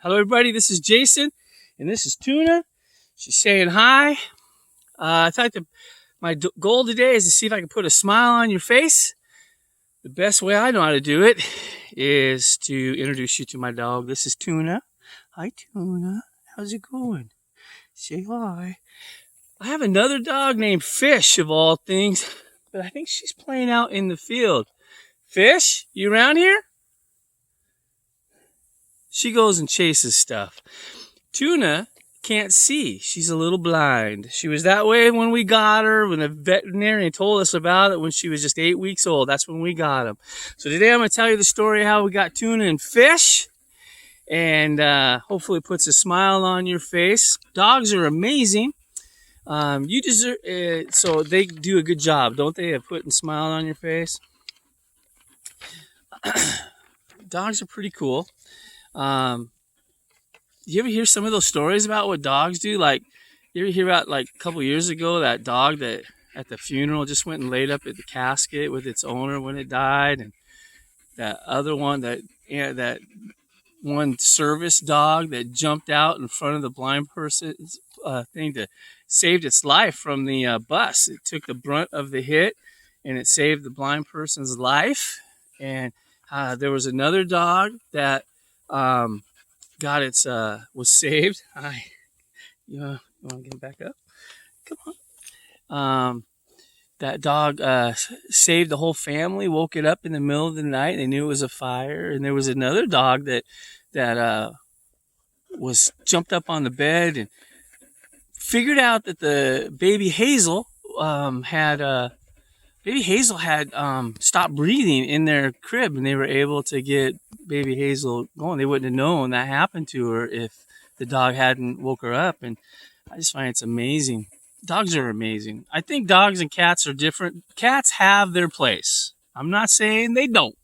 Hello, everybody. This is Jason, and this is Tuna. She's saying hi. I thought my goal today is to see if I can put a smile on your face. The best way I know how to do it is to introduce you to my dog. This is Tuna. Hi, Tuna. How's it going? Say hi. I have another dog named Fish, of all things, but I think she's playing out in the field. Fish, you around here? She goes and chases stuff. Tuna can't see. She's a little blind. She was that way when we got her, when the veterinarian told us about it when she was just 8 weeks old. That's when we got him. So today I'm going to tell you the story of how we got Tuna and Fish, and hopefully it puts a smile on your face. Dogs are amazing. You deserve so they do a good job, don't they, of putting a smile on your face? Dogs are pretty cool. You ever hear some of those stories about what dogs do? Like, you ever hear about, like, a couple years ago, that dog that at the funeral just went and laid up at the casket with its owner when it died, and that other one, that one service dog that jumped out in front of the blind person's thing to saved its life from the bus. It took the brunt of the hit, and it saved the blind person's life. And there was another dog that was saved. Hi, you want to get back up? Come on. That dog saved the whole family. Woke it up in the middle of the night. They knew it was a fire. And there was another dog that was jumped up on the bed and figured out that the baby Hazel had stopped breathing in their crib, and they were able to get baby Hazel going. They wouldn't have known that happened to her if the dog hadn't woke her up. And I just find it's amazing. Dogs are amazing. I think dogs and cats are different. Cats have their place. I'm not saying they don't.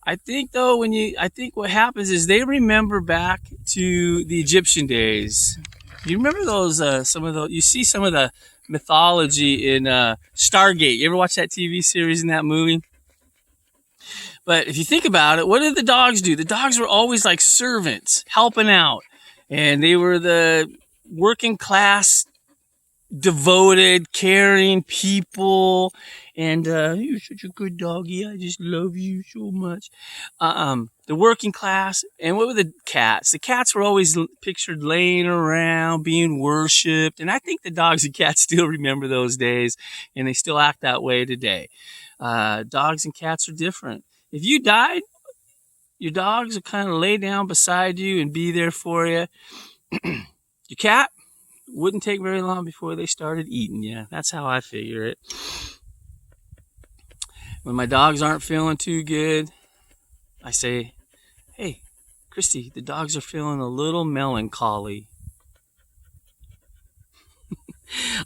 I think though, I think what happens is they remember back to the Egyptian days. You remember those, you see some of the mythology in Stargate. You ever watch that TV series and that movie? But if you think about it, what did the dogs do? The dogs were always like servants, helping out. And they were the working class, devoted, caring people. And you're such a good doggy. I just love you so much. The working class. And what were the cats? The cats were always pictured laying around, being worshipped. And I think the dogs and cats still remember those days, and they still act that way today. Dogs and cats are different. If you died, your dogs will kind of lay down beside you and be there for you. Your cat wouldn't take very long before they started eating you. That's how I figure it. When my dogs aren't feeling too good, I say, hey, Christy, the dogs are feeling a little melancholy.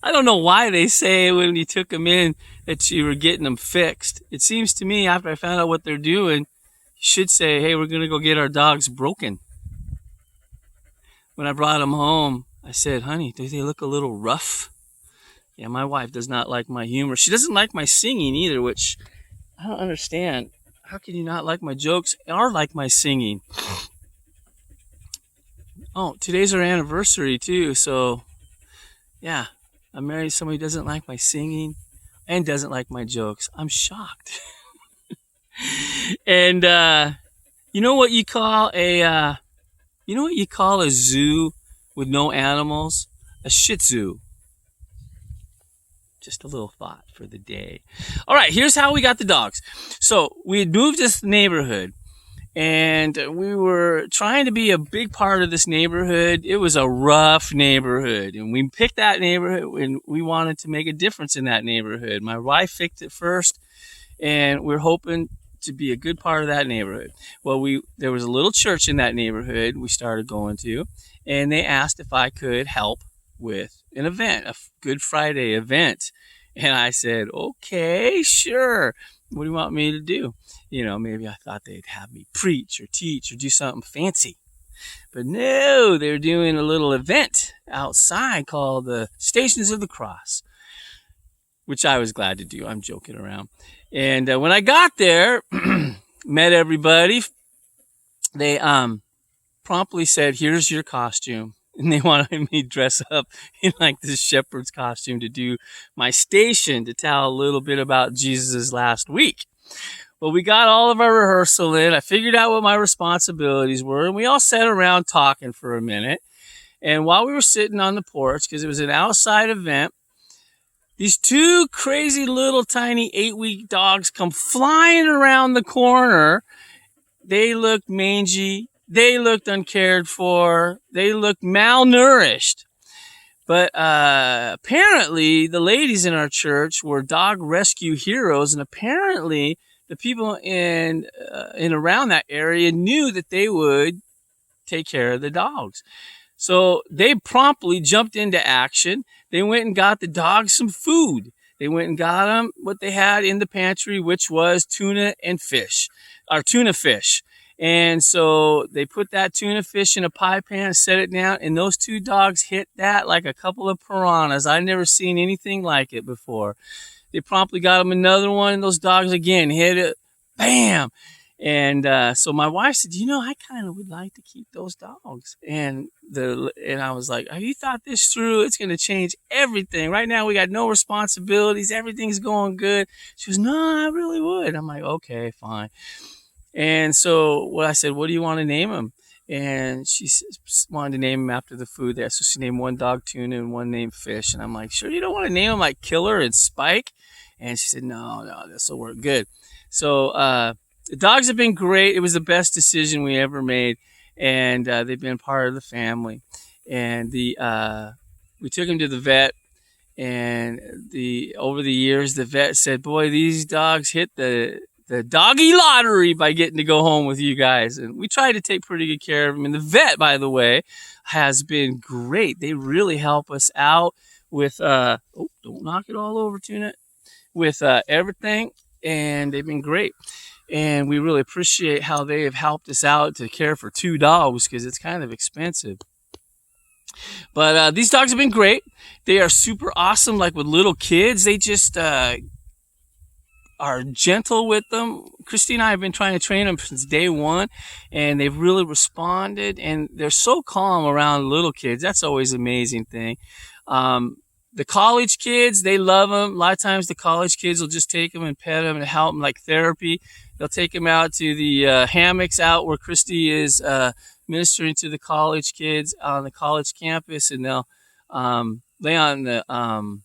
I don't know why they say when you took them in that you were getting them fixed. It seems to me, after I found out what they're doing, you should say, hey, we're going to go get our dogs broken. When I brought them home, I said, honey, do they look a little rough? Yeah, my wife does not like my humor. She doesn't like my singing either, which I don't understand. How can you not like my jokes or like my singing? Oh, today's our anniversary too, so yeah, I'm married to somebody who doesn't like my singing and doesn't like my jokes. I'm shocked. And you know what you call a zoo with no animals? A Shih Tzu. Just a little thought for the day. All right, here's how we got the dogs. So we had moved to this neighborhood, and we were trying to be a big part of this neighborhood. It was a rough neighborhood, and we picked that neighborhood, and we wanted to make a difference in that neighborhood. My wife picked it first, and we're hoping to be a good part of that neighborhood. Well, there was a little church in that neighborhood we started going to, and they asked if I could help with an event, a Good Friday event. And I said, okay, sure. What do you want me to do? You know, maybe I thought they'd have me preach or teach or do something fancy. But no, they're doing a little event outside called the Stations of the Cross, which I was glad to do. I'm joking around. And when I got there, met everybody. They promptly said, "Here's your costume." And they wanted me to dress up in like this shepherd's costume to do my station to tell a little bit about Jesus' last week. Well, we got all of our rehearsal in. I figured out what my responsibilities were, and we all sat around talking for a minute. And while we were sitting on the porch, because it was an outside event, these two crazy little tiny 8-week dogs come flying around the corner. They looked mangy. They looked uncared for. They looked malnourished. But apparently, the ladies in our church were dog rescue heroes, and apparently, the people in around that area knew that they would take care of the dogs. So they promptly jumped into action. They went and got the dogs some food. They went and got them what they had in the pantry, which was tuna and fish, or tuna fish. And so they put that tuna fish in a pie pan, set it down, and those two dogs hit that like a couple of piranhas. I'd never seen anything like it before. They promptly got them another one, and those dogs again hit it. Bam! And so my wife said, I kind of would like to keep those dogs. And I was like, have you thought this through? It's going to change everything. Right now, we got no responsibilities. Everything's going good. She goes, no, I really would. I'm like, okay, fine. And so I said, what do you want to name them? And she wanted to name them after the food there. So she named one dog Tuna and one named Fish. And I'm like, sure, you don't want to name them like Killer and Spike? And she said, no, this will work good. So the dogs have been great. It was the best decision we ever made. And they've been part of the family. And we took them to the vet. And over the years, the vet said, boy, these dogs hit the doggy lottery by getting to go home with you guys. And we tried to take pretty good care of them. And the vet, by the way, has been great. They really help us out with, don't knock it all over, Tuna, with everything. And they've been great. And we really appreciate how they have helped us out to care for 2 dogs because it's kind of expensive. But these dogs have been great. They are super awesome, like with little kids. They just are gentle with them. Christy and I have been trying to train them since day one, and they've really responded, and they're so calm around little kids. That's always an amazing thing. The college kids, they love them. A lot of times the college kids will just take them and pet them and help them like therapy. They'll take them out to the hammocks out where Christy is ministering to the college kids on the college campus, and they'll lay on the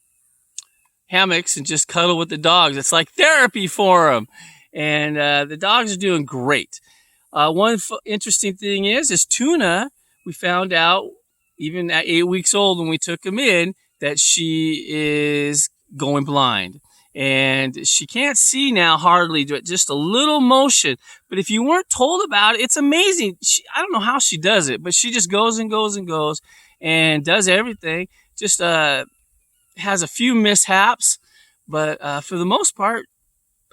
hammocks and just cuddle with the dogs. It's like therapy for them. And the dogs are doing great. One interesting thing is Tuna, we found out even at 8 weeks old when we took him in that she is going blind. And she can't see now hardly, just a little motion. But if you weren't told about it, it's amazing. I don't know how she does it, but she just goes and goes and goes and does everything. Just has a few mishaps, but for the most part,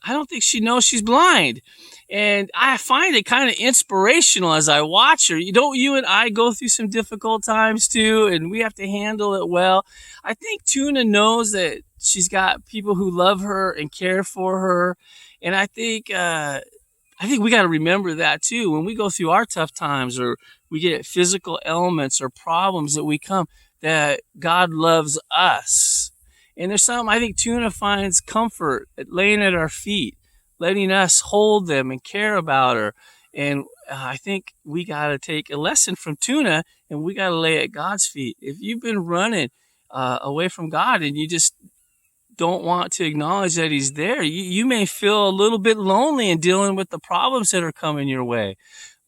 I don't think she knows she's blind. And I find it kind of inspirational as I watch her. You and I go through some difficult times too, and we have to handle it well. I think Tuna knows that she's got people who love her and care for her. And I think we got to remember that too. When we go through our tough times or we get physical ailments or problems that we come, that God loves us. And there's something I think Tuna finds comfort at laying at our feet, letting us hold them and care about her. And I think we got to take a lesson from Tuna and we got to lay at God's feet. If you've been running away from God and you just don't want to acknowledge that he's there, you may feel a little bit lonely in dealing with the problems that are coming your way.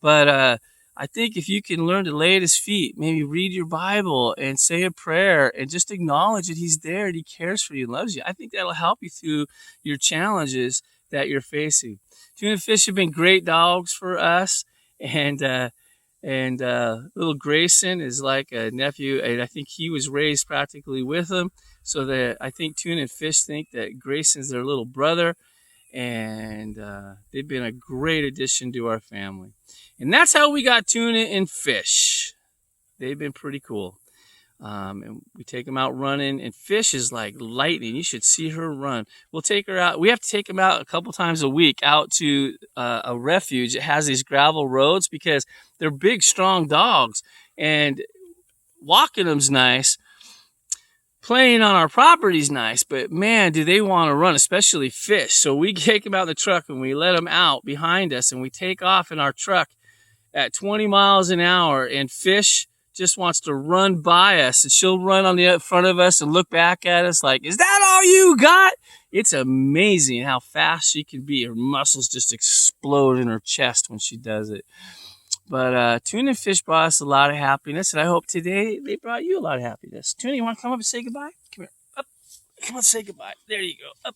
But I think if you can learn to lay at his feet, maybe read your Bible and say a prayer and just acknowledge that he's there and he cares for you and loves you, I think that'll help you through your challenges that you're facing. Tuna and Fish have been great dogs for us, and little Grayson is like a nephew, and I think he was raised practically with them, so that I think Tuna and Fish think that Grayson's their little brother, and they've been a great addition to our family. And that's how we got Tuna and Fish. They've been pretty cool. And we take them out running, and Fish is like lightning. You should see her run. We'll take her out. We have to take them out a couple times a week out to a refuge. It has these gravel roads because they're big, strong dogs, and walking them's nice. Playing on our property's nice, but man, do they want to run, especially Fish. So we take them out in the truck and we let them out behind us, and we take off in our truck at 20 miles an hour, and Fish just wants to run by us, and she'll run on the front of us and look back at us like, is that all you got? It's amazing how fast she can be. Her muscles just explode in her chest when she does it. But Tuna and Fish brought us a lot of happiness, and I hope today they brought you a lot of happiness. Tuna, you want to come up and say goodbye? Come here. Up. Come on, say goodbye. There you go. Up.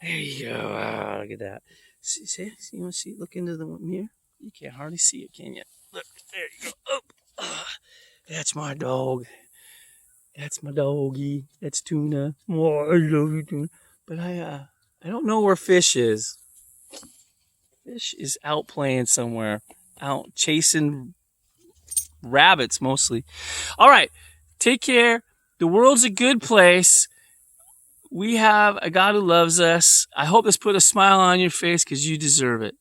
There you go. Oh, look at that. See? You want to see? Look into the mirror. You can't hardly see it, can you? Look. There you go. Up. That's my dog. That's my doggy. That's Tuna. Oh, I love you, Tuna. But I don't know where Fish is. Fish is out playing somewhere. Out chasing rabbits mostly. All right. Take care. The world's a good place. We have a God who loves us. I hope this put a smile on your face because you deserve it.